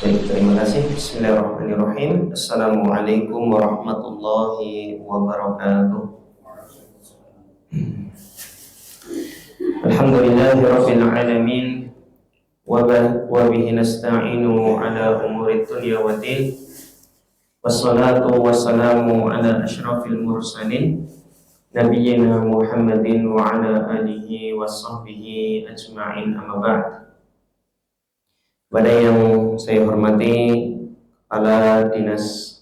Baik, terima kasih. Bismillahirrahmanirrahim. Assalamualaikum warahmatullahi wabarakatuh. Alhamdulillahirabbil alamin wa bihi nasta'inu ala umuri dunya waddin. Wassalatu wassalamu ala asyrafil mursalin nabiyyina Muhammadin wa ala alihi wa sahbihi ajma'in, amma ba'd. Pada yang saya hormati Kepala Dinas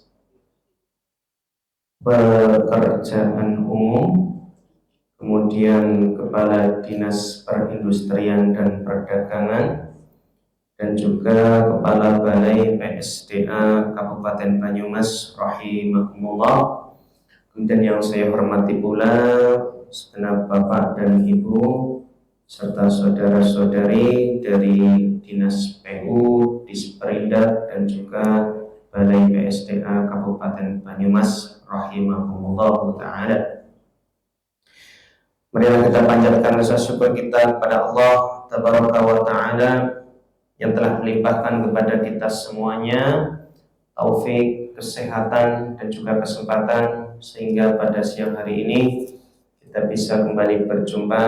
Pekerjaan Umum, kemudian Kepala Dinas Perindustrian dan Perdagangan, dan juga Kepala Balai PSDA Kabupaten Banyumas rahimahumullah. Kemudian yang saya hormati pula segenap Bapak dan Ibu serta saudara-saudari dari Dinas PU, Disperindak, dan juga Balai PSDA Kabupaten Banyumas rahimahumullah ta'ala. Marilah kita panjatkan rasa syukur kita kepada Allah tabaraka wa ta'ala yang telah melimpahkan kepada kita semuanya taufik, kesehatan, dan juga kesempatan sehingga pada siang hari ini kita bisa kembali berjumpa,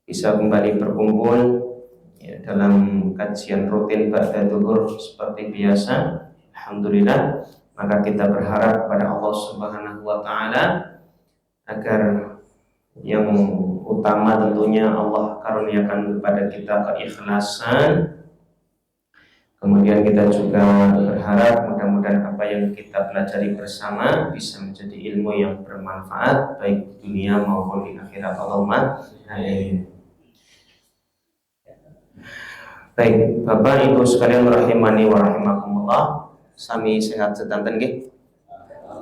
bisa kembali berkumpul ya, dalam kajian rutin ba'da zuhur seperti biasa. Alhamdulillah, maka kita berharap pada Allah Subhanahu wa ta'ala agar yang utama tentunya Allah karuniakan kepada kita keikhlasan. Kemudian kita juga berharap mudah-mudahan apa yang kita pelajari bersama bisa menjadi ilmu yang bermanfaat baik di dunia maupun di akhirat. Allahumma amin. Baik, Bapak Ibu sekalian rahimani wa rahimakumullah. Sami sehat sedanten nggih.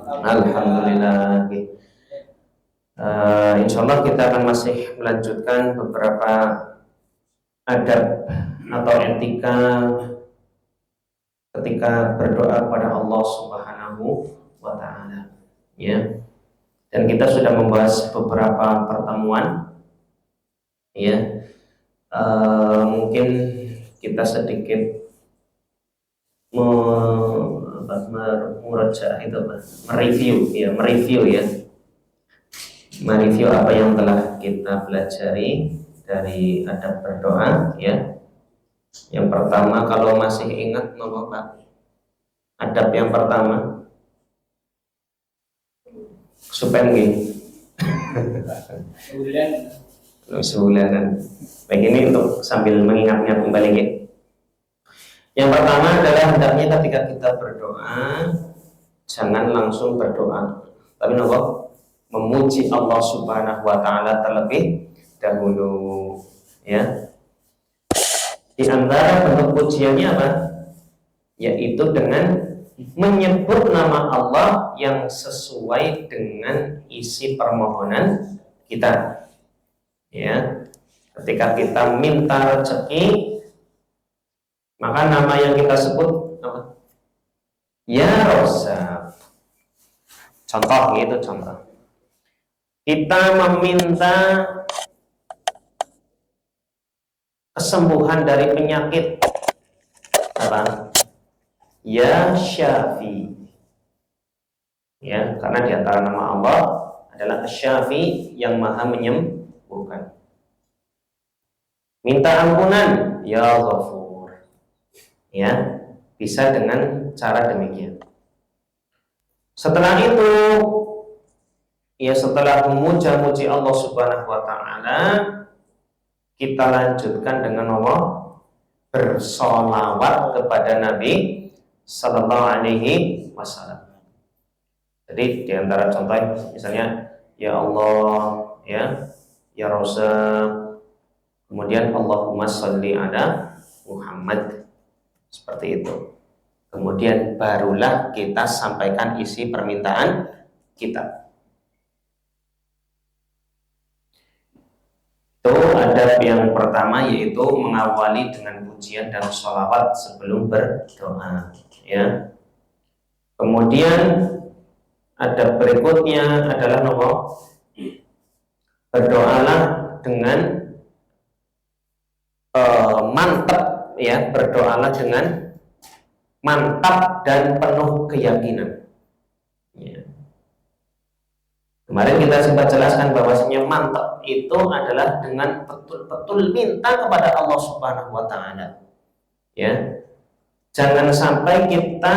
Alhamdulillah nggih. Insyaallah kita akan masih melanjutkan beberapa adab atau etika ketika berdoa kepada Allah Subhanahu wa ta'ala ya. Dan kita sudah membahas beberapa pertemuan ya. Mungkin kita sedikit mereview apa yang telah kita pelajari dari adab berdoa ya. Yang pertama, kalau masih ingat Pak, adab yang pertama supengi sebulanan. Baik, ini untuk sambil mengingatnya kembali ya. Yang pertama adalah hendaknya ketika kita berdoa jangan langsung berdoa, tapi memuji Allah Subhanahu wa ta'ala terlebih dahulu ya. Di antara bentuk pujiannya apa? Yaitu dengan menyebut nama Allah yang sesuai dengan isi permohonan kita ya. Ketika kita minta rezeki, maka nama yang kita sebut apa? Ya Razzaq. Contoh gitu, contoh. Kita meminta kesembuhan dari penyakit apa? Ya Syafi. Ya, karena di antara nama Allah adalah Syafi yang Maha menyembuhkan. Minta ampunan, Ya Ghafur. Ya, bisa dengan cara demikian. Setelah itu, ya setelah memuja-muji Allah Subhanahu wa ta'ala, kita lanjutkan dengan Allah bersolawat kepada Nabi Sallallahu Alaihi Wasallam. Jadi di antara contoh misalnya Ya Allah, Ya Razzaq, kemudian Allahumma sholli ala Muhammad, seperti itu. Kemudian barulah kita sampaikan isi permintaan kita. Itu adab yang pertama, yaitu mengawali dengan pujian dan sholawat sebelum berdoa ya. Kemudian adab berikutnya adalah berdoalah dengan mantap ya, berdoalah dengan mantap dan penuh keyakinan. Ya. Kemarin kita sempat jelaskan bahwasanya mantap itu adalah dengan betul-betul minta kepada Allah Subhanahu wa taala. Ya. Jangan sampai kita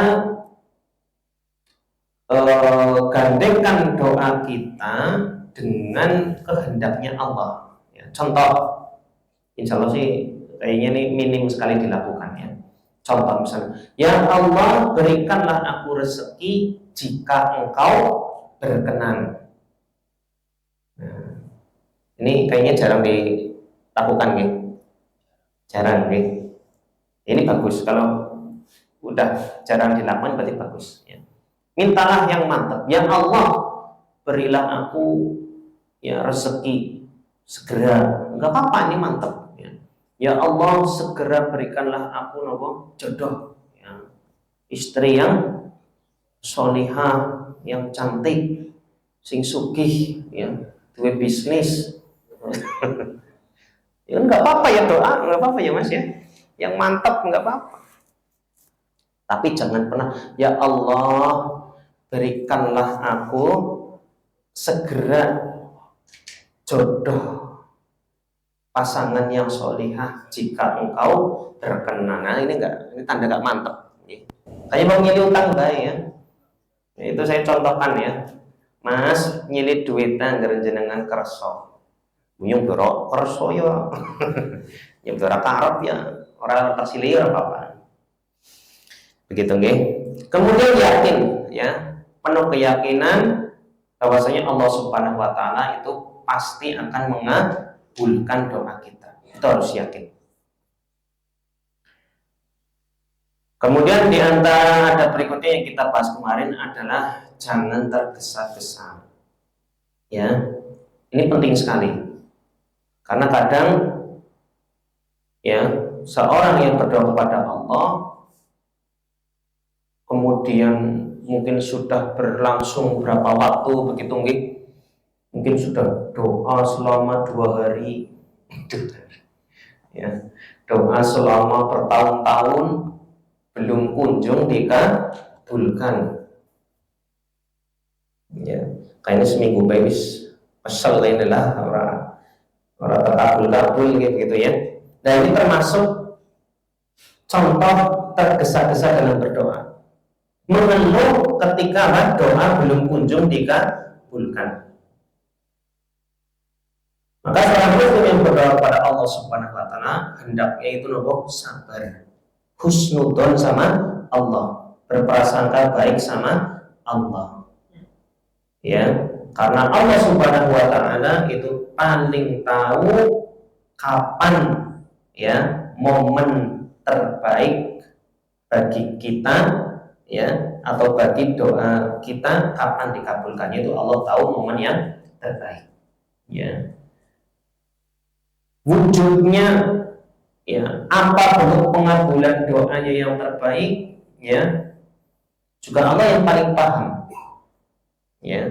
gandengkan doa kita dengan kehendaknya Allah. Ya. Contoh, insya Allah sih kayaknya ini minim sekali dilakukan ya. Contoh misalnya, ya Allah berikanlah aku rezeki jika engkau berkenan. Nah, ini kayaknya jarang dilakukan ya. Jarang ya. Ini bagus, kalau udah jarang dilakukan berarti bagus ya. Mintalah yang mantap, ya Allah berilah aku ya rezeki segera, enggak apa-apa ini mantap ya. Ya Allah segera berikanlah aku jodoh ya. Istri yang solihah, yang cantik, sing sugih ya, duwe bisnis. Ya enggak apa-apa ya doa, enggak apa-apa ya Mas ya. Yang mantap enggak apa-apa. Tapi jangan pernah ya Allah berikanlah aku segera jodoh pasangan yang solihah jika engkau berkenan. Nah, ini tanda gak mantap. Kayak mau nyili utang bae ya. Itu saya contohkan ya. Mas nyili duit anggar jenengan kerso. Bunyung dorok kerso ya. Yang dorok karep ya. Orang tersili ora apa-apa. Begitu nggih. Kemudian yakin ya, penuh keyakinan bahwasanya Allah Subhanahu wa taala itu pasti akan mengabulkan doa kita. Itu harus yakin. Kemudian di antara ada berikutnya yang kita bahas kemarin adalah jangan tergesa-gesa. Ya. Ini penting sekali. Karena kadang ya, seorang yang berdoa kepada Allah kemudian mungkin sudah berlangsung berapa waktu begitu mungkin sudah doa selama 2 hari ya, doa selama bertahun-tahun belum kunjung dikabulkan ya, kayaknya seminggu babis kesel ini lah orang terkabul gitu ya. Nah ini termasuk contoh tergesa-gesa dalam berdoa, mengeluh ketika doa belum kunjung dikabulkan. Maka seorang muslim yang berdoa kepada Allah Subhanahu wa taala hendaknya itu sabar, husnudzon sama Allah, berprasangka baik sama Allah. Ya, karena Allah Subhanahu wa taala itu paling tahu kapan ya momen terbaik bagi kita ya, atau bagi doa kita kapan dikabulkannya, itu Allah tahu momen yang terbaik ya. Wujudnya ya, apa bentuk pengabulan doanya yang terbaik ya, juga Allah yang paling paham ya.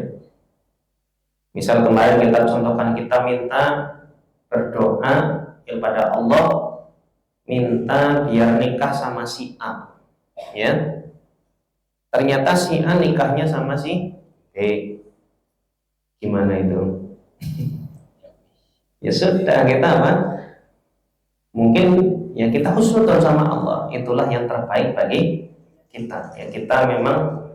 Misal kemarin kita contohkan, kita minta berdoa kepada Allah, minta biar nikah sama si A ya, ternyata si A nikahnya sama si B, gimana itu? Ya sudah, kita apa? Mungkin ya kita husnudzon sama Allah, itulah yang terbaik bagi kita. Ya kita memang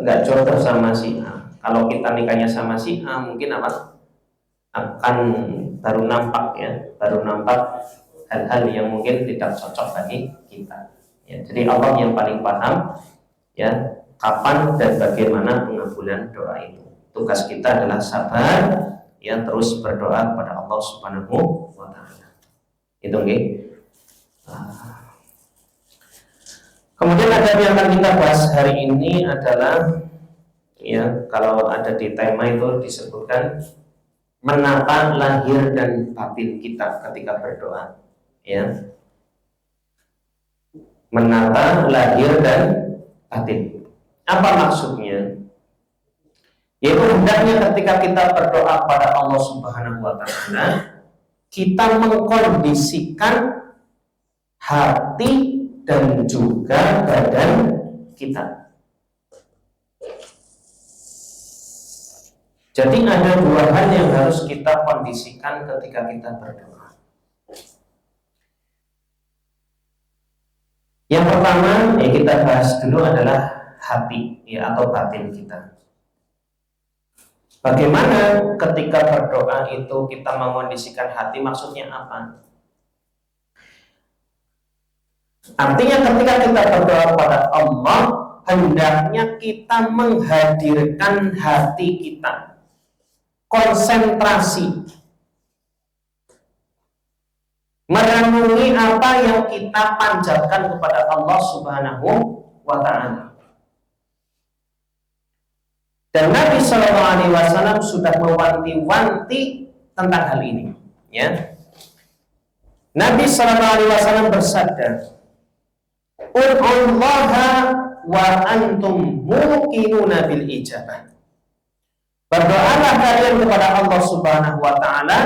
nggak jodoh sama si A. Kalau kita nikahnya sama si A, mungkin apa? Akan baru nampak hal-hal yang mungkin tidak cocok bagi kita. Ya, jadi Allah yang paling paham ya kapan dan bagaimana pengabulan doa itu. Tugas kita adalah sabar ya, terus berdoa kepada Allah Subhanahu wa taala. Itu nggih. Kemudian ada yang akan kita bahas hari ini adalah ya, kalau ada di tema itu disebutkan menata lahir dan batin kita ketika berdoa ya. Menata lahir dan batin. Apa maksudnya? Yaitu hendaknya ketika kita berdoa pada Allah Subhanahu wa taala, kita mengkondisikan hati dan juga badan kita. Jadi ada dua hal yang harus kita kondisikan ketika kita berdoa. Yang pertama yang kita bahas dulu adalah hati ya, atau batin kita. Bagaimana ketika berdoa itu kita mengondisikan hati, maksudnya apa? Artinya ketika kita berdoa kepada Allah, hendaknya kita menghadirkan hati kita, konsentrasi, merenungi apa yang kita panjatkan kepada Allah Subhanahu wa Ta'ala. Dan Nabi Shallallahu Alaihi Wasallam sudah mewanti-wanti tentang hal ini. Ya, Nabi Shallallahu Alaihi Wasallam bersabda, "Ud'ullaha wa antum muqinuna bil ijabah." Berdoalah kalian kepada Allah Subhanahu wa Ta'ala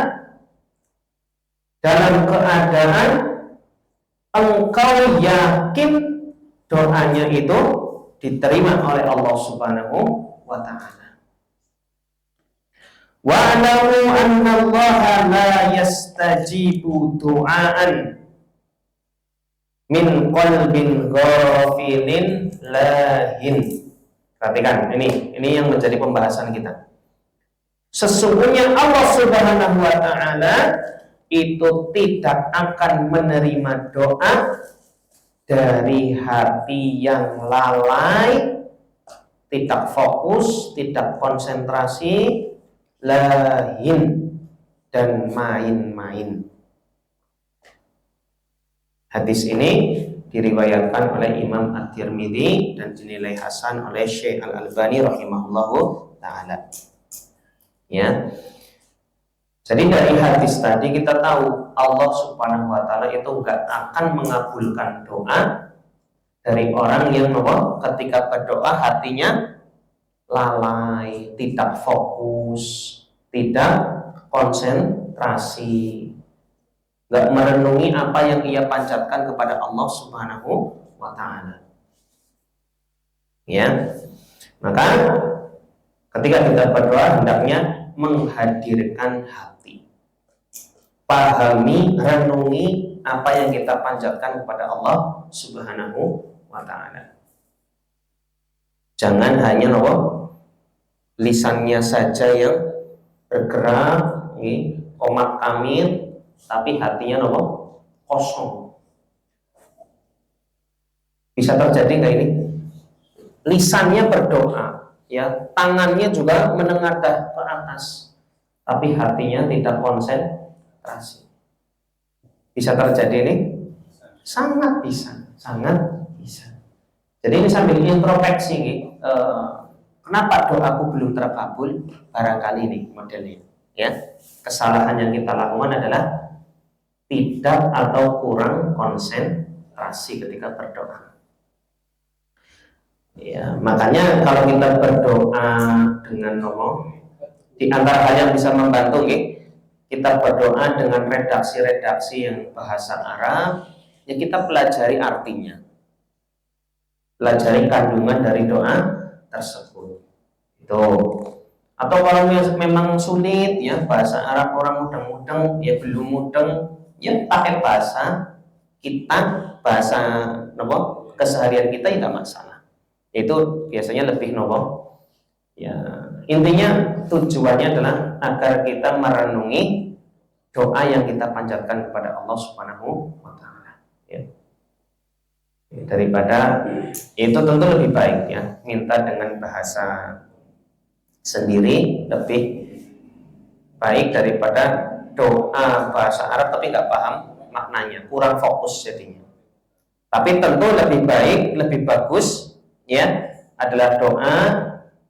dalam keadaan engkau yakin doanya itu diterima oleh Allah Subhanahu wa Ta'ala. Wa'lamu anna Allaha la yastajibu du'aan min qalbin ghafilin lahin. Perhatikan, ini yang menjadi pembahasan kita. Sesungguhnya Allah Subhanahu wa Ta'ala itu tidak akan menerima doa dari hati yang lalai, tidak fokus, tidak konsentrasi, lahin, dan main-main. Hadis ini diriwayatkan oleh Imam At-Tirmidzi dan dinilai hasan oleh Syekh Al-Albani rahimahullahu ta'ala. Ya. Jadi dari hadis tadi kita tahu Allah Subhanahu wa Ta'ala itu enggak akan mengabulkan doa dari orang yang ketika berdoa hatinya lalai, tidak fokus, tidak konsentrasi, enggak merenungi apa yang ia panjatkan kepada Allah Subhanahu wa Ta'ala. Ya. Maka ketika kita berdoa hendaknya menghadirkan hati. Pahami, renungi apa yang kita panjatkan kepada Allah Subhanahu wa Ta'ala. Jangan hanya lisannya saja yang bergerak, komat kamit, tapi hatinya kosong. Bisa terjadi nggak ini? Lisannya berdoa, ya, tangannya juga menengadah ke atas, tapi hatinya tidak konsentrasi. Bisa terjadi ini? Sangat bisa, sangat bisa. Jadi ini sambil introspeksi, kenapa doaku belum terkabul? Barangkali ini modelnya. Ya, kesalahan yang kita lakukan adalah tidak atau kurang konsentrasi ketika berdoa. Ya, makanya kalau kita berdoa dengan di antara hal yang bisa membantu, kita berdoa dengan redaksi-redaksi yang bahasa Arab, ya kita pelajari artinya, pelajari kandungan dari doa tersebut. Itu. Atau kalau memang sulit, ya bahasa Arab orang mudeng-mudeng, ya belum mudeng, ya pakai bahasa kita, bahasa keseharian kita, ya tidak masalah. Itu biasanya lebih ya, intinya tujuannya adalah agar kita merenungi doa yang kita panjatkan kepada Allah Subhanahu wa Ta'ala, ya. Daripada itu tentu lebih baik, ya, minta dengan bahasa sendiri lebih baik daripada doa bahasa Arab tapi nggak paham maknanya, kurang fokus jadinya. Tapi tentu lebih baik, lebih bagus, ya, adalah doa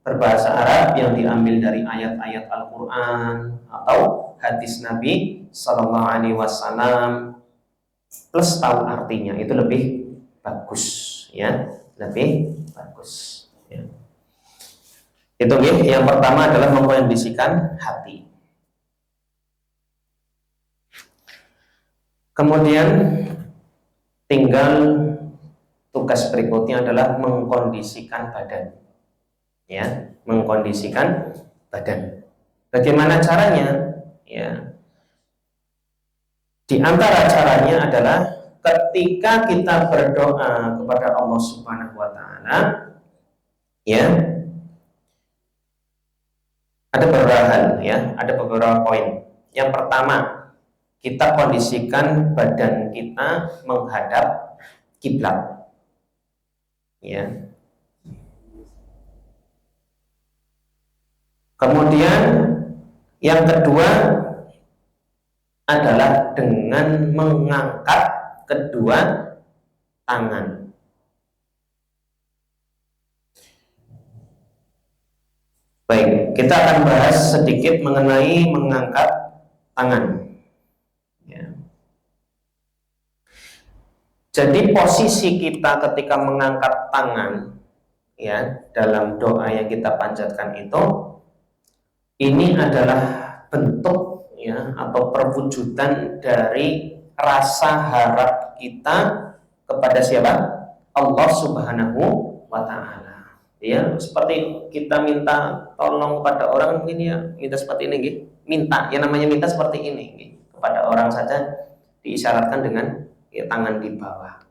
berbahasa Arab yang diambil dari ayat-ayat Al-Quran atau hadis Nabi Sallallahu Alaihi Wasallam plus tahu artinya, itu lebih bagus, ya, lebih bagus, ya. Itu yang pertama adalah mengkondisikan hati. Kemudian tinggal tugas berikutnya adalah mengkondisikan badan. Ya, mengkondisikan badan. Bagaimana caranya? Ya, di antara caranya adalah ketika kita berdoa kepada Allah Subhanahu wa taala, ya, ada beberapa hal, ya, ada beberapa poin. Yang pertama, kita kondisikan badan kita menghadap kiblat. Ya. Kemudian yang kedua adalah dengan mengangkat kedua tangan. Baik, kita akan bahas sedikit mengenai mengangkat tangan. Ya. Jadi posisi kita ketika mengangkat tangan, ya, dalam doa yang kita panjatkan itu, ini adalah bentuk, ya, atau perwujudan dari rasa harap kita kepada siapa? Allah Subhanahu wa taala. Ya, seperti kita minta tolong kepada orang, mungkin ya minta seperti ini, gitu. Minta, yang namanya minta seperti ini, gitu. Kepada orang saja diisyaratkan dengan, ya, tangan di bawah.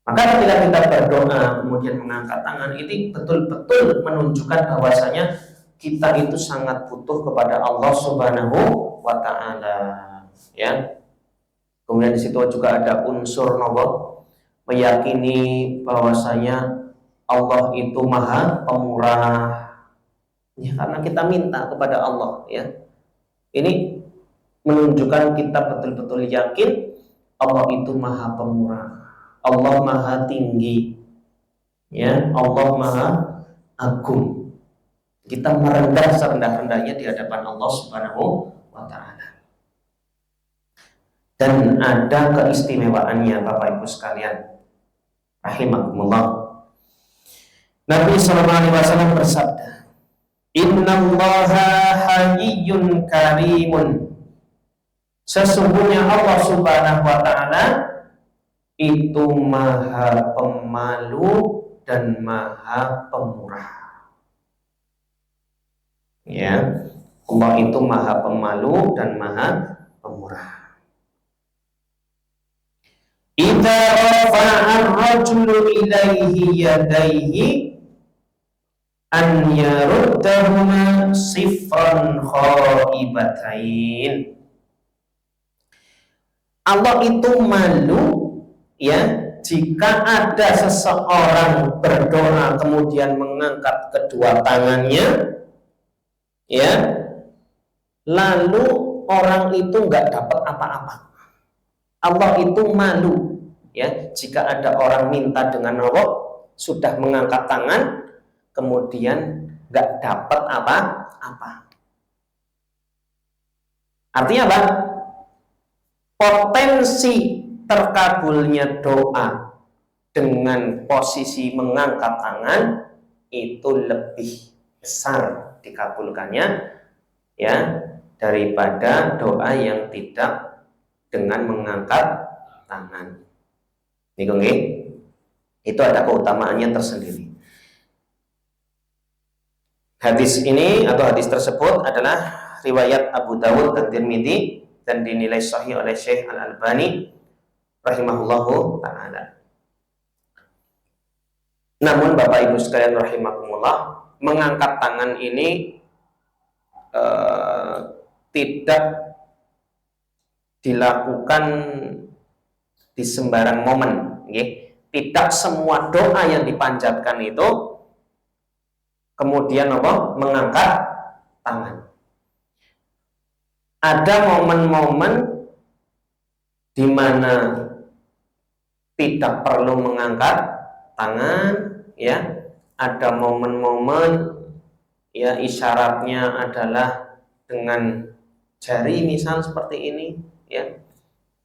Maka ketika kita berdoa kemudian mengangkat tangan, ini betul-betul menunjukkan bahwasanya kita itu sangat butuh kepada Allah Subhanahu wa taala, ya. Kemudian di situ juga ada unsur nopo, meyakini bahwasanya Allah itu Maha Pemurah. Ya, karena kita minta kepada Allah, ya. Ini menunjukkan kita betul-betul yakin Allah itu Maha Pemurah. Allah Maha Tinggi. Ya, Allah Maha Agung. Kita merendah serendah-rendahnya di hadapan Allah Subhanahu wa taala. Dan ada keistimewaannya Bapak Ibu sekalian, rahimakumullah. Nabi sallallahu alaihi wasallam bersabda, "Innallaha hayyun karimun." Sesungguhnya Allah Subhanahu wa taala itu Maha Pemalu dan Maha Pemurah. Ya, Allah itu Maha Pemalu dan Maha Pemurah. Idza rafa'a ar-rajulu ilaihi yadayhi an yaruddahuma sifran khaibatain. Allah itu malu, ya, jika ada seseorang berdoa kemudian mengangkat kedua tangannya, ya, lalu orang itu nggak dapat apa-apa. Allah itu malu, ya, jika ada orang minta dengan Allah sudah mengangkat tangan kemudian nggak dapat apa-apa. Artinya apa? Potensi terkabulnya doa dengan posisi mengangkat tangan itu lebih besar dikabulkannya, ya, daripada doa yang tidak dengan mengangkat tangan. Itu ada keutamaannya tersendiri. Hadis ini atau hadis tersebut adalah riwayat Abu Dawud dan Tirmidzi dan dinilai sahih oleh Syekh Al-Albani rahimahullahu ta'ala. Namun Bapak Ibu sekalian rahimakumullah, mengangkat tangan ini tidak dilakukan di sembarang momen, okay? Tidak semua doa yang dipanjatkan itu kemudian apa? Mengangkat tangan. Ada momen-momen di mana tidak perlu mengangkat tangan, ya. Ada momen-momen, ya, isyaratnya adalah dengan jari misal seperti ini, ya.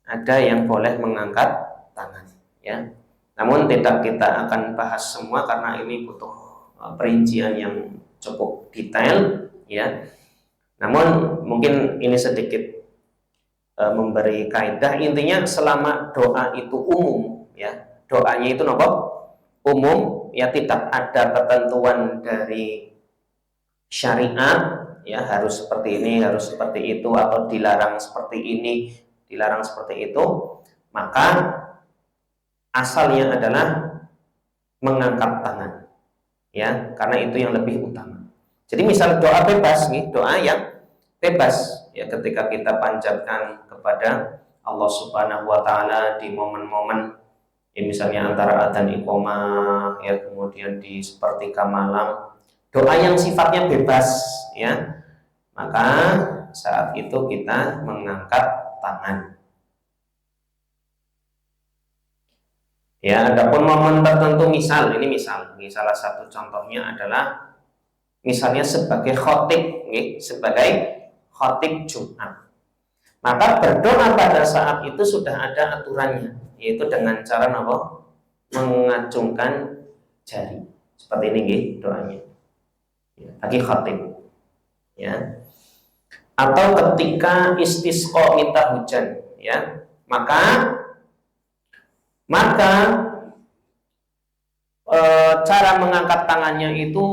Ada yang boleh mengangkat tangan, ya. Namun tidak kita akan bahas semua karena ini butuh perincian yang cukup detail, ya. Namun mungkin ini sedikit memberi kaidah. Intinya selama doa itu umum, ya, doanya itu nopo umum, ya tidak ada ketentuan dari syariat, ya harus seperti ini, harus seperti itu, atau dilarang seperti ini, dilarang seperti itu, maka asalnya adalah mengangkat tangan, ya, karena itu yang lebih utama. Jadi misal doa bebas nih, doa yang bebas, ya, ketika kita panjatkan kepada Allah Subhanahu wa taala di momen-momen, ya, misalnya antara adzan iqomah, ya, kemudian di sepertiga malam, doa yang sifatnya bebas, ya, maka saat itu kita mengangkat tangan. Ya, adapun momen tertentu, misal ini salah satu contohnya adalah misalnya sebagai khotib, sebagai khotib Jumat. Maka berdoa pada saat itu sudah ada aturannya, yaitu dengan cara apa? Mengacungkan jari. Seperti ini doanya. Ya, bagi khotib. Ya. Atau ketika istisqa minta hujan, ya. Maka cara mengangkat tangannya itu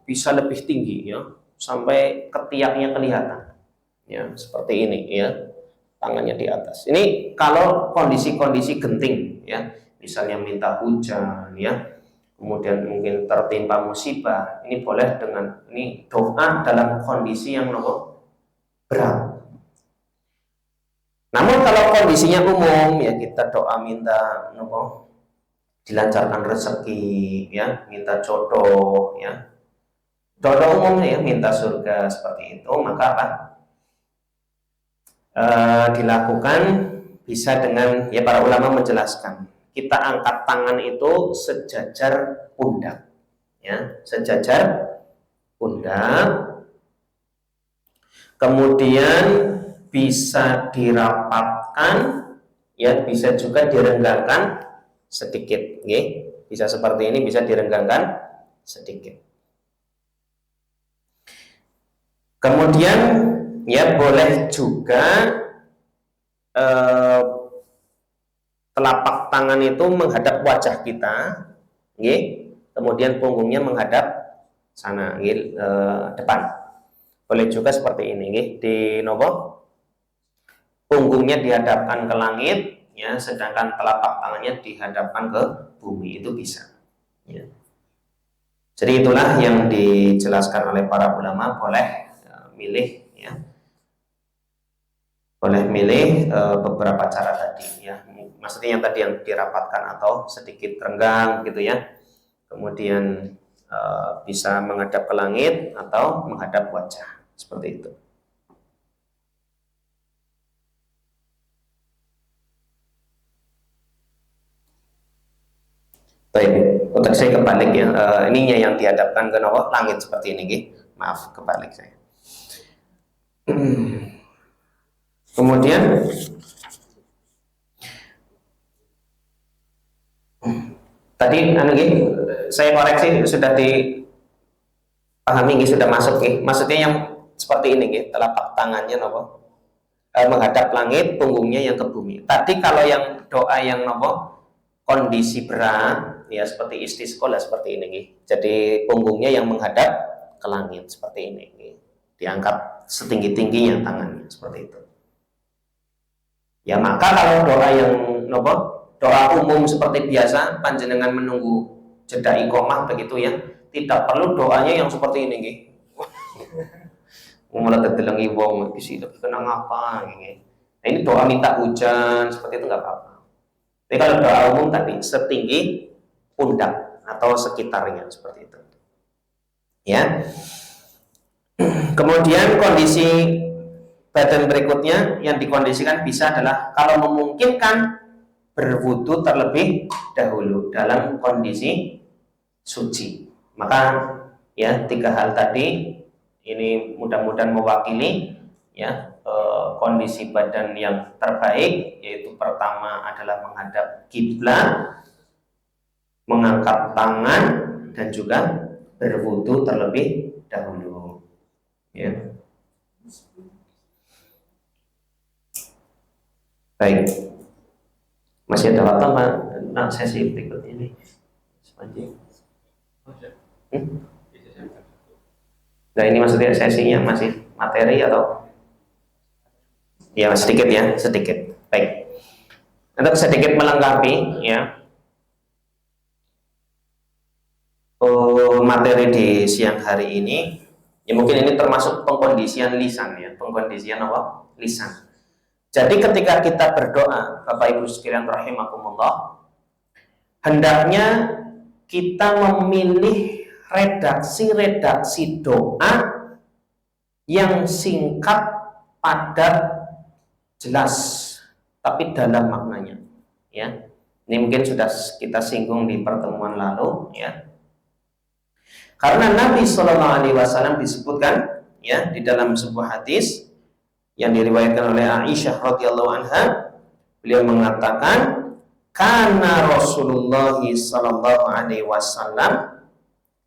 bisa lebih tinggi, ya, sampai ketiaknya kelihatan, ya, seperti ini, ya, tangannya di atas. Ini kalau kondisi-kondisi genting, ya, misalnya minta hujan, ya, kemudian mungkin tertimpa musibah, ini boleh dengan ini doa dalam kondisi yang berat. Namun kalau kondisinya umum, ya, kita doa minta dilancarkan rezeki, ya, minta jodoh, ya, jodoh umumnya, ya, minta surga seperti itu, maka apa? Dilakukan bisa dengan, ya, para ulama menjelaskan, kita angkat tangan itu sejajar pundak, ya, sejajar pundak, kemudian bisa dirapatkan, ya, bisa juga direnggangkan sedikit, bisa seperti ini, bisa direnggangkan sedikit. Kemudian, ya, boleh juga telapak tangan itu menghadap wajah kita, kemudian punggungnya menghadap sana, depan. Boleh juga seperti ini, di punggungnya dihadapkan ke langit, ya, sedangkan telapak tangannya dihadapkan ke bumi, itu bisa, ya. Jadi itulah yang dijelaskan oleh para ulama, boleh milih, ya, boleh milih beberapa cara tadi, ya, maksudnya yang tadi yang dirapatkan atau sedikit renggang gitu, ya, kemudian bisa menghadap ke langit atau menghadap wajah, seperti itu. Baik, untuk saya kebalik, ya, ininya yang dihadapkan ke langit seperti ini, maaf, kebalik saya. Kemudian tadi saya koreksi, sudah dipahami, sudah masuk, maksudnya yang seperti ini, telapak tangannya menghadap langit, punggungnya yang ke bumi. Tadi kalau yang doa yang kondisi berat, ya, seperti istisqa seperti ini, jadi punggungnya yang menghadap ke langit seperti ini, diangkat setinggi-tingginya tangannya seperti itu. Ya, maka kalau doa yang doa umum seperti biasa, panjenengan menunggu jeda iqomah begitu, ya, tidak perlu doanya yang seperti ini, malah terdelengi wong isi kenang apa, Nah, ini doa minta hujan seperti itu nggak apa-apa. Tapi kalau doa umum tadi setinggi pundak atau sekitarnya seperti itu, ya. Kemudian kondisi badan berikutnya yang dikondisikan bisa adalah kalau memungkinkan berwudu terlebih dahulu dalam kondisi suci. Maka, ya, 3 hal tadi ini mudah-mudahan mewakili, ya, kondisi badan yang terbaik, yaitu pertama adalah menghadap kiblat, mengangkat tangan, dan juga berwudu terlebih dahulu, ya. Baik, masih ada waktu, Pak? nah, sesi berikut ini. Nah ini maksudnya sesinya masih materi atau ya sedikit ya, sedikit. Baik. Untuk sedikit melengkapi ya materi di siang hari ini, ya mungkin ini termasuk pengkondisian lisan ya, pengkondisian apa? Lisan. Jadi ketika kita berdoa, Bapak Ibu sekalian rahimakumullah, hendaknya kita memilih redaksi-redaksi doa yang singkat, padat, jelas, tapi dalam maknanya. Ya, ini mungkin sudah kita singgung di pertemuan lalu. Ya, karena Nabi Shallallahu Alaihi Wasallam disebutkan ya di dalam sebuah hadis yang diriwayatkan oleh Aisyah radhiyallahu anha, beliau mengatakan, karena Rasulullah Sallallahu Alaihi Wasallam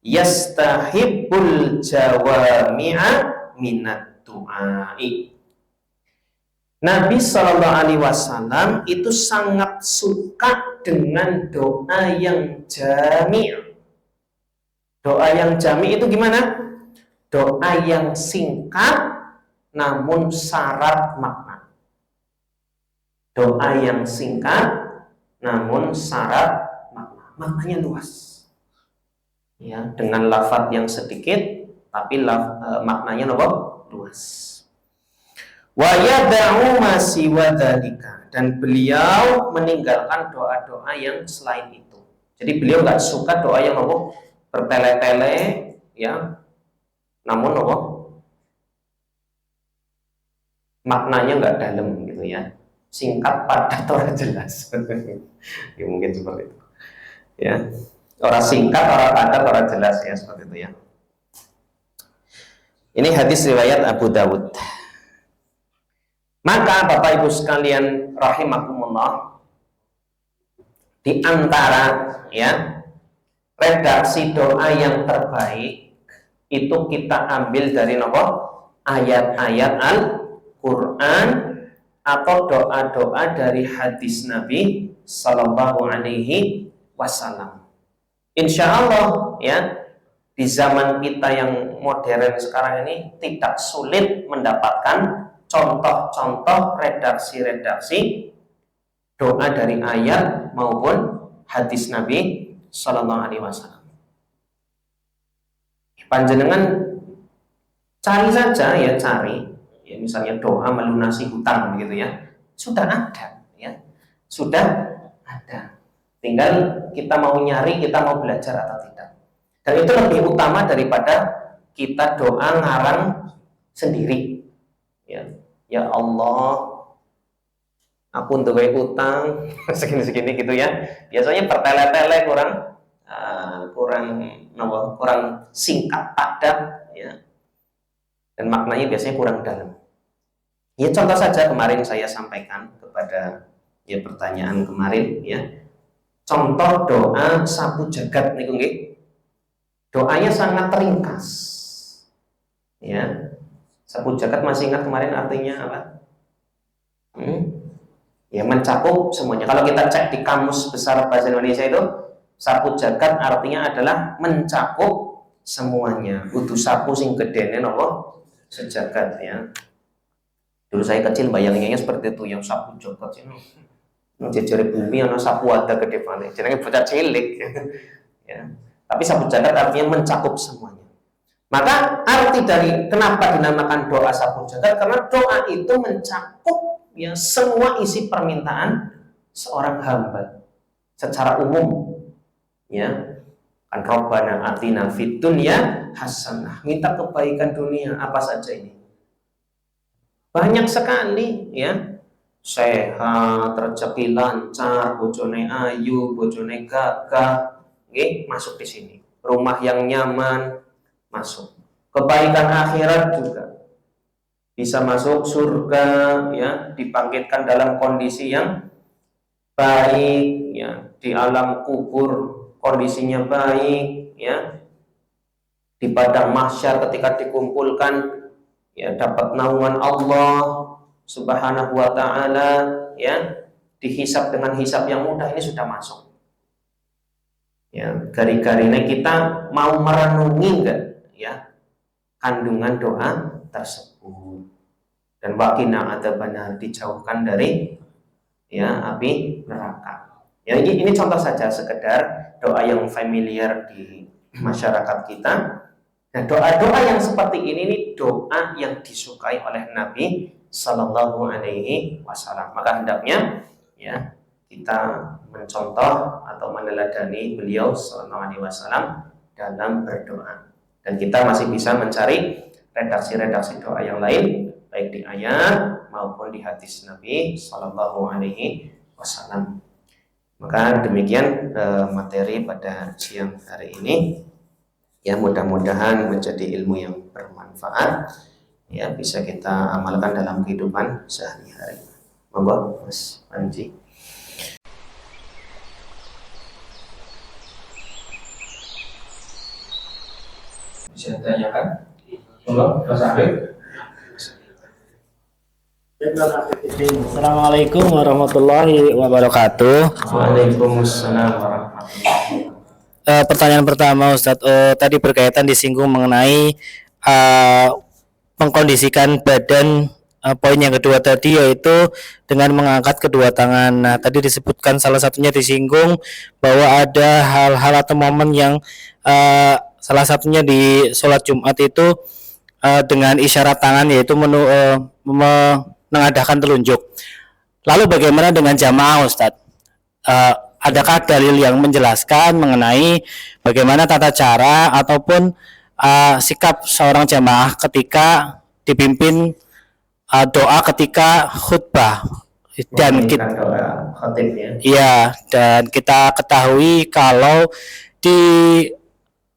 yastahibbul jawami'a minat du'ai. Nabi Sallallahu Alaihi Wasallam itu sangat suka dengan doa yang jami'. Doa yang jami' itu gimana? Doa yang singkat namun syarat makna. Doa yang singkat namun syarat makna. Maknanya luas. Ya, dengan lafaz yang sedikit tapi maknanya luas. Wa yad'u ma siwa dzalika, dan beliau meninggalkan doa-doa yang selain itu. Jadi beliau nggak suka doa yang bertele-tele ya. Namun maknanya nggak dalam gitu ya, singkat padat orang jelas. Ya mungkin seperti itu ya, orang singkat, orang padat, orang jelas ya, seperti itu ya. Ini hadis riwayat Abu Dawud. Maka Bapak Ibu sekalian rahimakumullah, di antara ya redaksi doa yang terbaik itu kita ambil dari ayat-ayat Al-Quran atau doa-doa dari hadis Nabi Sallallahu Alaihi Wasallam. Insya Allah ya, di zaman kita yang modern sekarang ini tidak sulit mendapatkan contoh-contoh redaksi-redaksi doa dari ayat maupun hadis Nabi Sallallahu Alaihi Wasallam. Panjenengan cari saja ya, ya misalnya doa melunasi hutang begitu ya, sudah ada ya, sudah ada. Tinggal kita mau nyari, kita mau belajar atau tidak. Dan itu lebih utama daripada kita doa ngarang sendiri. Ya Allah, aku untuk utang segini-segini gitu ya. Biasanya bertele-tele, kurang singkat padat ya, dan maknanya biasanya kurang dalam. Ya contoh saja kemarin saya sampaikan kepada ya pertanyaan kemarin ya, contoh doa sapu jagat niku nggih, doanya sangat ringkas ya. Sapu jagat masih ingat kemarin artinya apa? Ya mencakup semuanya. Kalau kita cek di kamus besar bahasa Indonesia itu, sapu jagat artinya adalah mencakup semuanya. Kudu sapu sing gedene napa? Sejagat ya. Dulu saya kecil bayanginnya seperti itu, yang sapu jagat itu. Jejere bumi ana sapu ada gede banget. Jenenge bocah cilik. Ya. Tapi sapu jagat artinya mencakup semuanya. Maka arti dari kenapa dinamakan doa sapu jagat, karena doa itu mencakup ya semua isi permintaan seorang hamba secara umum ya. Kan Rabbana atina fid dunya hasanah, minta kebaikan dunia apa saja ini banyak sekali ya, sehat, rezeki lancar, bojone ayu, bojone gagah, masuk di sini. Rumah yang nyaman masuk. Kebaikan akhirat juga bisa masuk surga ya, dibangkitkan dalam kondisi yang baik ya, di alam kubur kondisinya baik ya, di padang mahsyar ketika dikumpulkan ya dapat naungan Allah Subhanahu wa taala ya, dihisab dengan hisab yang mudah, ini sudah masuk. Ya, gari-garine kita mau merenungi enggak ya kandungan doa tersebut. Dan waqina adzabannar, dijauhkan dari ya api neraka. Ya, ini contoh saja sekedar doa yang familiar di masyarakat kita. Nah, doa-doa yang seperti ini nih doa yang disukai oleh Nabi Sallallahu Alaihi Wasallam. Maka hendaknya ya kita mencontoh atau meneladani beliau Sallallahu Alaihi Wasallam dalam berdoa. Dan kita masih bisa mencari redaksi-redaksi doa yang lain, baik di ayat maupun di hadis Nabi Sallallahu Alaihi Wasallam. Maka demikian materi pada siang hari ini. Ya, mudah-mudahan menjadi ilmu yang bermanfaat, ya bisa kita amalkan dalam kehidupan sehari-hari. Monggo Mas Panji. Bisa tanyakan? Monggo Mas Afif. Assalamualaikum warahmatullahi wabarakatuh. Waalaikumsalam warahmatullahi wabarakatuh. Pertanyaan pertama Ustadz, tadi berkaitan disinggung mengenai mengkondisikan badan. Poin yang kedua tadi yaitu dengan mengangkat kedua tangan. Nah, tadi disebutkan salah satunya disinggung bahwa ada hal-hal atau momen yang salah satunya di sholat Jumat itu dengan isyarat tangan, yaitu mengadahkan telunjuk. Lalu bagaimana dengan jamaah Ustadz? Adakah dalil yang menjelaskan mengenai bagaimana tata cara ataupun sikap seorang jamaah ketika dipimpin doa ketika khutbah? Dan kita dan kita ketahui kalau di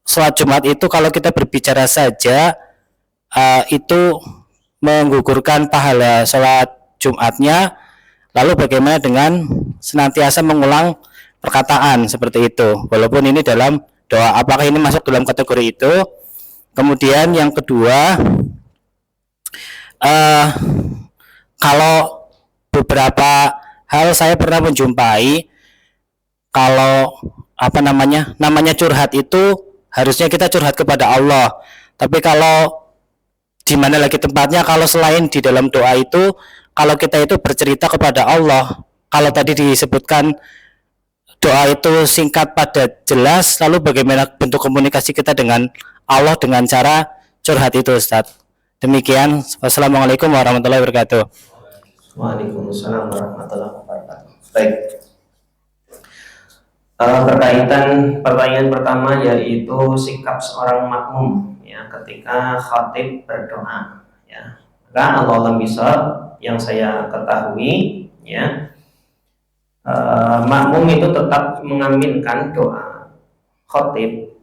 sholat Jumat itu kalau kita berbicara saja itu menggugurkan pahala sholat Jumatnya. Lalu bagaimana dengan senantiasa mengulang perkataan seperti itu, walaupun ini dalam doa? Apakah ini masuk dalam kategori itu? Kemudian yang kedua, kalau beberapa hal saya pernah menjumpai, kalau namanya curhat itu harusnya kita curhat kepada Allah. Tapi kalau di mana lagi tempatnya kalau selain di dalam doa itu, kalau kita itu bercerita kepada Allah, kalau tadi disebutkan doa itu singkat padat jelas, lalu bagaimana bentuk komunikasi kita dengan Allah dengan cara curhat itu Ustaz? Demikian. Wassalamualaikum warahmatullahi wabarakatuh. Waalaikumsalam warahmatullahi wabarakatuh. Baik. Berkaitan pertanyaan pertama yaitu sikap seorang makmum ya ketika khatib berdoa ya. Maka Allah bisa yang saya ketahui ya, makmum itu tetap mengaminkan doa khatib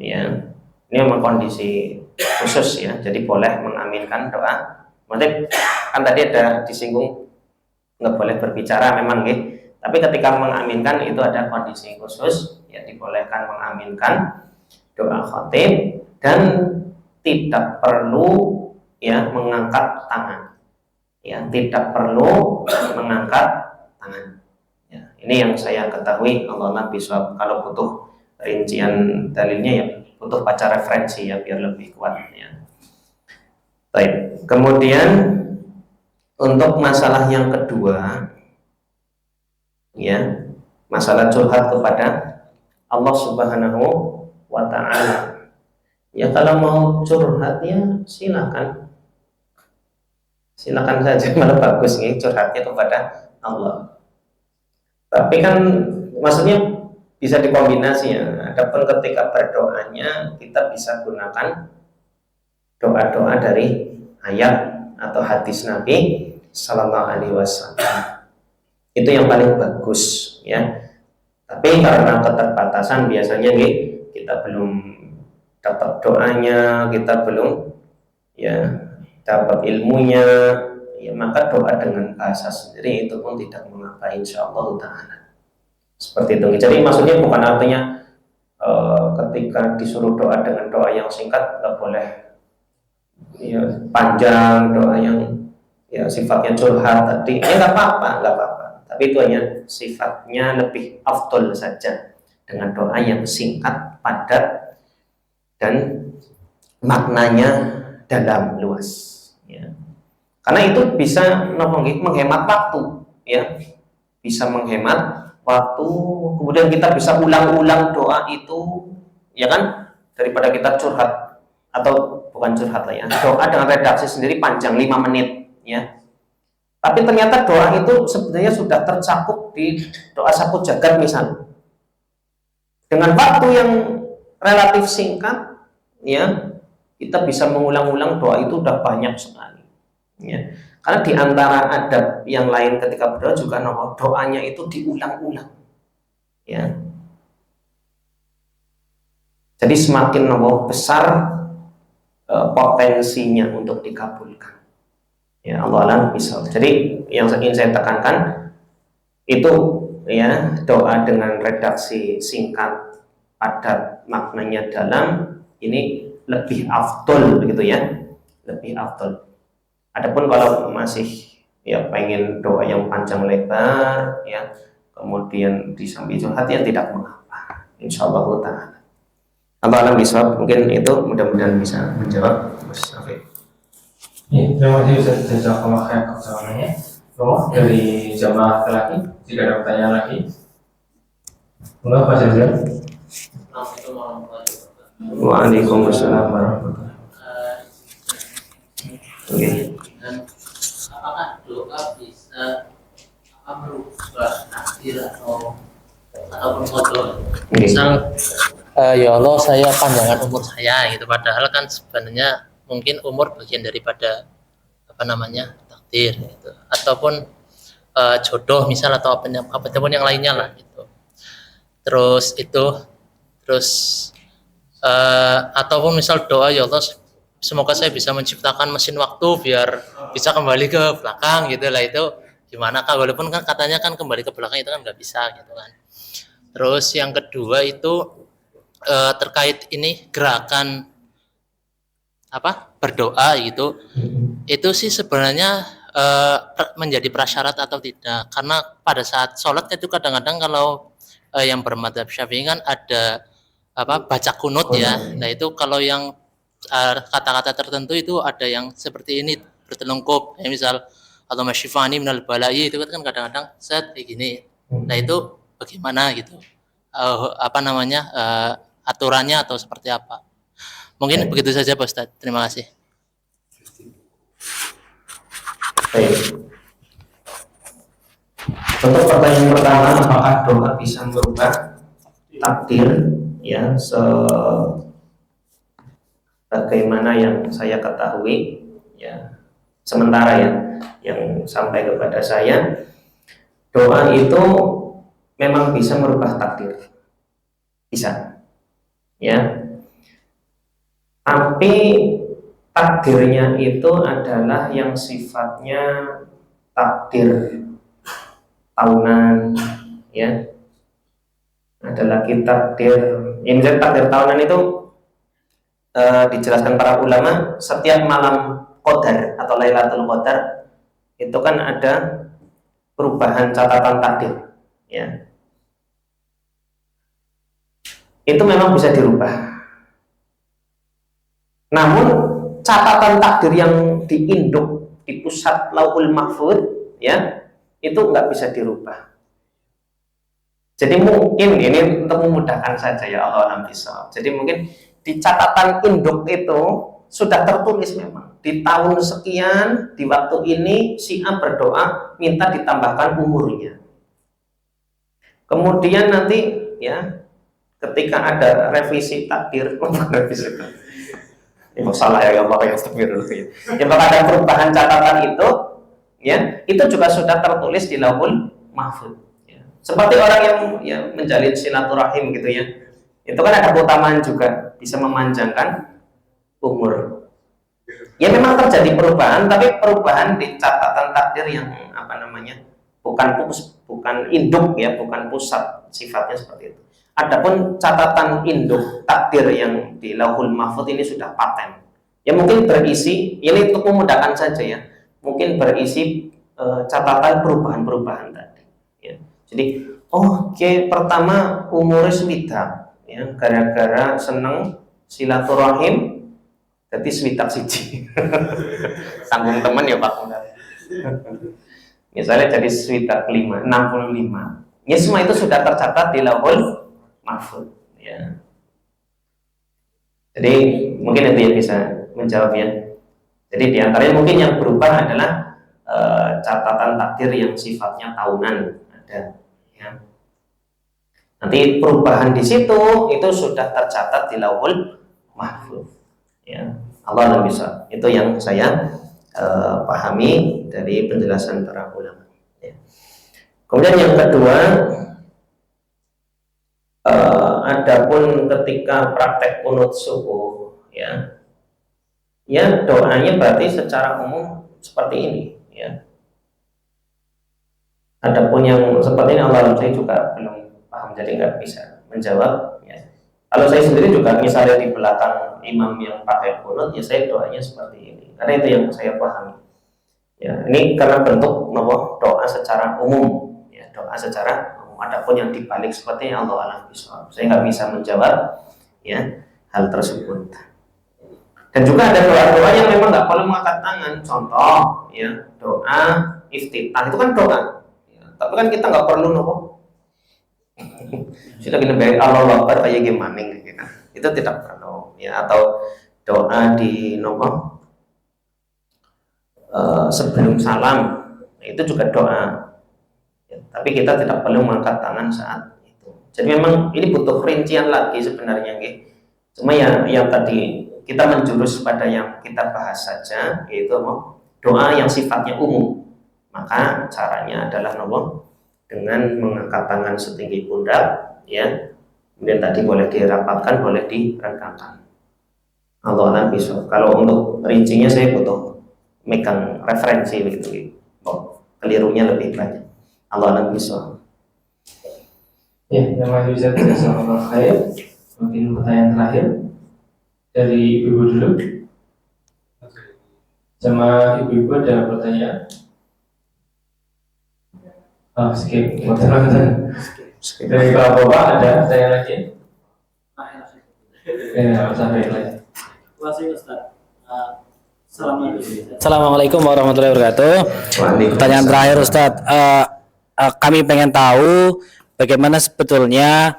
ya. Ini memang kondisi khusus ya, jadi boleh mengaminkan doa khatib. Kan tadi ada disinggung nggak boleh berbicara memang gitu. Tapi ketika mengaminkan itu ada kondisi khusus ya, dibolehkan mengaminkan doa khatib dan tidak perlu ya mengangkat tangan. Ya, tidak perlu mengangkat tangan. Ya, ini yang saya ketahui. Allah bisa, kalau butuh rincian dalilnya ya butuh baca referensi ya biar lebih kuat ya. Baik. Kemudian untuk masalah yang kedua ya, masalah curhat kepada Allah Subhanahu wa ta'ala. Ya kalau mau curhat ya silakan saja, malah bagus nih curhatnya kepada Allah. Tapi kan maksudnya bisa dikombinasi ya. Adapun ketika berdoanya kita bisa gunakan doa-doa dari ayat atau hadis Nabi Sallallahu Alaihi Wasallam. Itu yang paling bagus ya. Tapi karena keterbatasan biasanya nih kita belum dapat doanya, kita belum ya dapat ilmunya ya, maka doa dengan bahasa sendiri itu pun tidak mengapa insyaallah ta'ala. Seperti itu. Jadi maksudnya bukan artinya ketika disuruh doa dengan doa yang singkat nggak boleh ya panjang, doa yang ya sifatnya curhat tadi ya nggak apa-apa. Tapi itu hanya sifatnya lebih afdol saja. dengan doa yang singkat, padat, dan maknanya dalam luas. Ya. Karena itu bisa menghemat waktu, ya, bisa menghemat waktu. Kemudian kita bisa ulang-ulang doa itu, ya kan, daripada kita curhat atau bukan curhat lah ya, doa dengan redaksi sendiri panjang 5 menit, ya. Tapi ternyata doa itu sebenarnya sudah tercakup di doa sapu jagat misalnya. Dengan waktu yang relatif singkat, ya, kita bisa mengulang-ulang doa itu udah banyak sekali. Ya. Karena di antara adab yang lain ketika berdoa juga doanya itu diulang-ulang. Ya. Jadi semakin besar potensinya untuk dikabulkan. Ya, Allah alam bisa. Jadi yang ingin saya tekankan itu, ya, doa dengan redaksi singkat, padat, maknanya dalam, ini lebih afdol begitu ya, lebih afdol. Adapun kalau masih ya pengen doa yang panjang lebar, ya, kemudian disambi curhat, ya tidak mengapa, insyaallah taala. Allah alam bisa. Mungkin itu mudah-mudahan bisa menjawab Mas Syafiq. Ya, terima kasih Ustaz Jazakallah khair atas jawabannya. Dari jamaah laki, jika ada pertanyaan lagi, enggak Pak Jazal. Waalaikumsalam warahmatullahi wabarakatuh. Oke. Apakah doa bisa merubah takdir ataupun qadar? Misal, ya Allah, saya panjangkan umur saya gitu, padahal kan sebenarnya mungkin umur bagian daripada takdir gitu. Ataupun jodoh misal, atau apapun yang lainnya lah gitu. Terus ataupun misal doa, ya Allah, semoga saya bisa menciptakan mesin waktu biar bisa kembali ke belakang gitu lah. Itu gimana Kak? Walaupun kan katanya kan kembali ke belakang itu kan nggak bisa gitu kan. Terus yang kedua itu terkait ini gerakan berdoa gitu. Itu sih sebenarnya menjadi prasyarat atau tidak, karena pada saat sholat itu kadang-kadang kalau yang bermadzhab Syafi'i kan ada baca kunut ya. Nah itu kalau yang kata-kata tertentu itu ada yang seperti ini bertelungkup, ya, misal atau masyifani minal balai, itu kan kadang-kadang set kayak gini. Nah itu bagaimana gitu, aturannya atau seperti apa? Mungkin begitu saja Pak Ustadz. Terima kasih. Baik. Untuk pertanyaan pertama, apakah doa bisa merubah takdir? Ya, sebagaimana yang saya ketahui, ya, sementara ya, yang sampai kepada saya, doa itu memang bisa merubah takdir, bisa, ya. Tapi takdirnya itu adalah yang sifatnya takdir tahunan, ya. Ada lagi takdir, ini takdir tahunan itu dijelaskan para ulama, setiap malam Qadar atau Lailatul Qadar itu kan ada perubahan catatan takdir, ya. Itu memang bisa dirubah. Namun catatan takdir yang diinduk di pusat Lauhul Mahfuz, ya, itu nggak bisa dirubah. Jadi mungkin ini untuk memudahkan saja, ya Allah alam bisawab. Jadi mungkin di catatan induk itu sudah tertulis memang di tahun sekian, di waktu ini si A berdoa minta ditambahkan umurnya. Kemudian nanti, ya, ketika ada revisi takdir, revisi takdir. Salah ya, Allah ya, ya, maka ada perubahan catatan itu, ya, itu juga sudah tertulis di Lauhul Mahfuz, ya. Seperti orang yang menjalin silaturahim gitu ya, itu kan ada keutamaan juga, bisa memanjangkan umur. Ya memang terjadi perubahan, tapi perubahan di catatan takdir yang bukan induk, ya, bukan pusat, sifatnya seperti itu. Adapun catatan induk takdir yang di Lauhul Mahfuz ini sudah paten. Ya mungkin berisi, ini untuk memudahkan saja ya, mungkin berisi catatan perubahan-perubahan tadi. Ya. Jadi Oke, pertama umurnya swidak, ya, gara-gara seneng silaturahim, jadi swidak siji. Tanggung teman ya Pak. Misalnya jadi swidak 65. Ya semua itu sudah tercatat di Lauhul Mahfuz. Ya. Jadi mungkin itu yang bisa menjawabnya. Jadi diantaranya mungkin yang berubah adalah catatan takdir yang sifatnya tahunan ada. Ya. Nanti perubahan di situ itu sudah tercatat di Lauhul Mahfuz. Ya. Allah bisa. Itu yang saya pahami dari penjelasan para ulama. Ya. Kemudian yang kedua, adapun ketika praktek kunut subuh, ya doanya berarti secara umum seperti ini, ya. Adapun yang seperti ini Allah saya juga belum paham, jadi nggak bisa menjawab. Ya. Kalau saya sendiri juga misalnya di belakang imam yang pakai kunut, ya saya doanya seperti ini, karena itu yang saya pahami. Ya, ini karena bentuk doa secara umum, ya, doa secara umum. Adapun yang dibalik seperti yang Allah alam bisa, saya nggak bisa menjawab, ya, hal tersebut. Dan juga ada doa-doa yang memang nggak perlu mengangkat tangan. Contoh, ya, doa iftitah itu kan doa, ya, tapi kan kita nggak perlu sudah gini baik Allah Akbar kayak gimana gitu. Itu tidak perlu, ya. Atau doa di sebelum salam, itu juga doa, ya, tapi kita tidak perlu mengangkat tangan saat itu. Jadi memang ini butuh rincian lagi sebenarnya, gitu. Cuma yang tadi kita menjurus pada yang kita bahas saja, yaitu doa yang sifatnya umum. Maka caranya adalah dengan mengangkat tangan setinggi pundak, ya. Kemudian tadi boleh dirapatkan, boleh diregangkan. Allah alam bisa. Kalau untuk rincinya saya butuh megang referensi begitu. Kelirunya lebih banyak. Allah alam bisa. Ya, yang masih bisa kita sama khair. Mungkin pertanyaan terakhir dari ibu dulu. Sama ibu-ibu ada pertanyaan? Skip. Dari bapak-bapak ada pertanyaan lagi? Ya, sampai lagi. Assalamualaikum warahmatullahi wabarakatuh. Pertanyaan terakhir Ustadz, kami pengen tahu bagaimana sebetulnya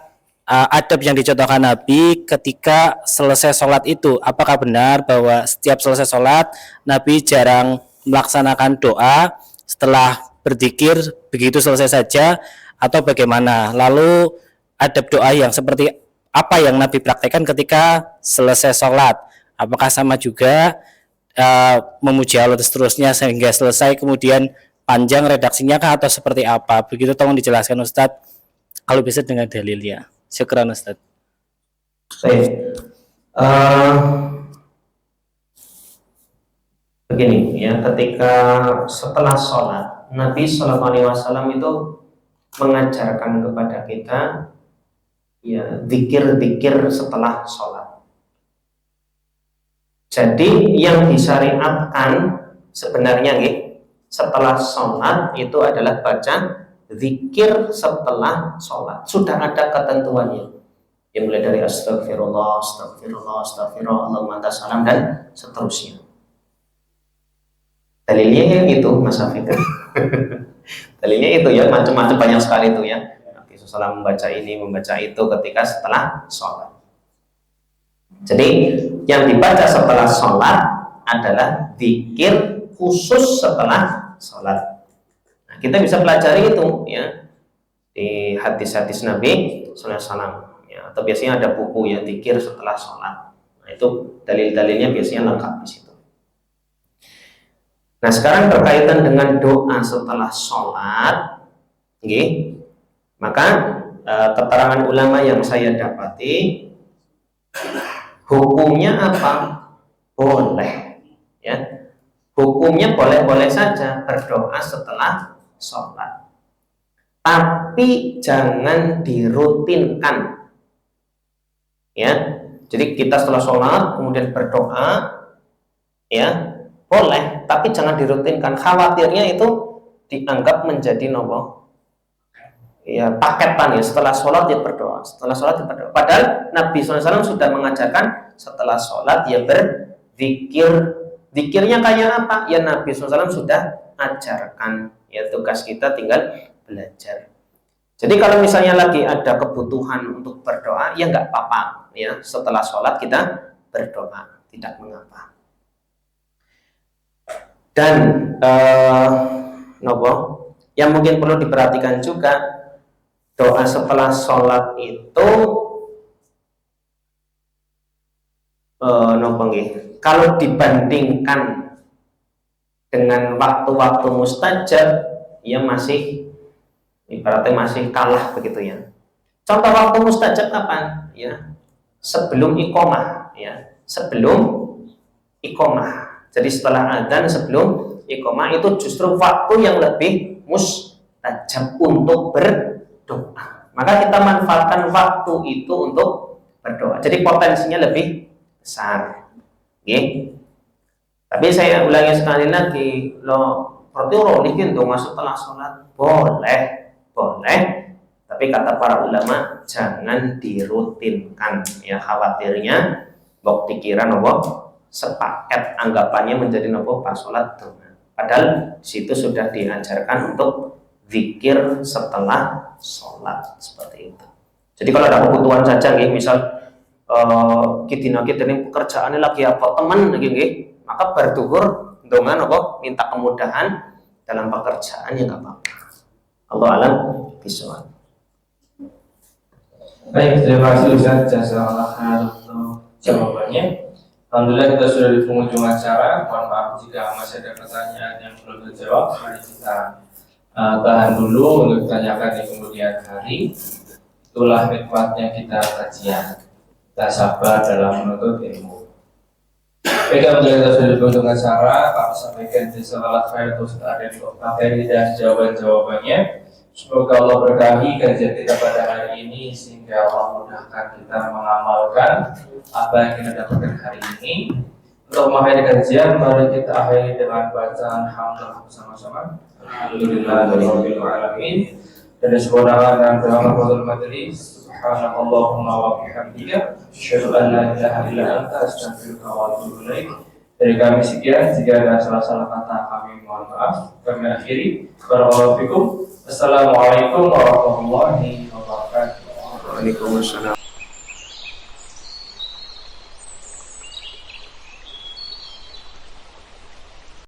adab yang dicontohkan Nabi ketika selesai sholat itu. Apakah benar bahwa setiap selesai sholat Nabi jarang melaksanakan doa setelah berzikir begitu selesai saja, atau bagaimana? Lalu adab doa yang seperti apa yang Nabi praktekkan ketika selesai sholat? Apakah sama juga memuji Allah seterusnya sehingga selesai kemudian panjang redaksinya kah, atau seperti apa? Begitu, tolong dijelaskan Ustadz, kalau bisa dengan dalilnya. Syukran Ustadz. Baik. Begini, ya, ketika setelah sholat Nabi SAW itu mengajarkan kepada kita, ya, zikir-zikir setelah sholat. Jadi yang disyariatkan sebenarnya, setelah sholat itu adalah baca zikir setelah sholat. Sudah ada ketentuannya, yang mulai dari astagfirullah, astagfirullah, astagfirullah, Allahumma anta salam, dan seterusnya. Dalilnya gitu, Mas Hafid. Dalilnya itu, ya, macam-macam, banyak sekali itu, ya. Nabi SAW membaca ini, membaca itu ketika setelah sholat. Jadi yang dibaca setelah sholat adalah zikir khusus setelah sholat. Nah, kita bisa pelajari itu, ya, di hadis-hadis Nabi SAW, ya, atau biasanya ada buku, ya, zikir setelah sholat. Nah, itu dalil-dalilnya biasanya lengkap di situ. Nah, sekarang berkaitan dengan doa setelah sholat, maka keterangan ulama yang saya dapati, hukumnya apa? Boleh, ya. Hukumnya boleh-boleh saja berdoa setelah sholat, tapi jangan dirutinkan, ya. Jadi kita setelah sholat kemudian berdoa, ya, boleh, tapi jangan dirutinkan. Khawatirnya itu dianggap menjadi ya paketan ya, setelah sholat ya berdoa, setelah sholat ya berdoa. Padahal Nabi SAW sudah mengajarkan setelah sholat ya berzikir. Zikirnya kayak apa? Ya Nabi SAW sudah ajarkan. Ya tugas kita tinggal belajar. Jadi kalau misalnya lagi ada kebutuhan untuk berdoa, ya nggak apa-apa. Ya setelah sholat kita berdoa, tidak mengapa. Dan yang mungkin perlu diperhatikan juga, doa setelah sholat itu kalau dibandingkan dengan waktu-waktu mustajab, ya masih ibaratnya masih kalah begitu ya. Contoh waktu mustajab kapan? Ya sebelum iqomah, ya sebelum iqomah. Jadi setelah adzan sebelum iqomah itu justru waktu yang lebih mustajab untuk berdoa. Maka kita manfaatkan waktu itu untuk berdoa. Jadi potensinya lebih besar. Okay. Tapi saya ulangi sekali lagi, berarti orang donga setelah sholat boleh, tapi kata para ulama jangan dirutinkan, ya khawatirnya bok dikira sepaket anggapannya menjadi pas sholat donga. Padahal situ sudah diajarkan untuk zikir setelah sholat seperti itu. Jadi kalau ada kebutuhan saja, misal kita ini pekerjaannya lagi apa teman, maka berduhur dengan minta kemudahan dalam pekerjaan, ya nggak apa-apa. Allah alam bisawab. Baik, terima kasih Ustaz Jazakallah khair untuk jawabannya. Alhamdulillah kita sudah di penghujung acara. Mohon maaf jika masih ada pertanyaan yang belum terjawab. Mari kita tahan dulu untuk ditanyakan di kemudian hari. Itulah nikmatnya kita kajian. Kita sabar dalam menuntut ilmu. Baik, alhamdulillah kita sudah di penghujung acara. Kami sampaikan jazakallah khair untuk ada di materi dan jawaban-jawabannya. Semoga Allah berkahi kajian kita pada hari ini sehingga Allah mudahkan kita mengamalkan apa yang kita dapatkan hari ini. Untuk mengakhiri kajian, mari kita akhiri dengan bacaan hamdalah bersama-sama. Alhamdulillahirabbil alamin. Dan semoga dan rahmatul majelis. Subhanallahumma wa bihamdika, asyhadu an la ilaha illa anta, astaghfiruka wa atubu ilaik. Dari kami sekian, jika ada salah-salah kata kami mohon maaf. Kami akhiri. Barakallahu fikum. Assalamualaikum warahmatullahi wabarakatuh. Waalaikumsalam.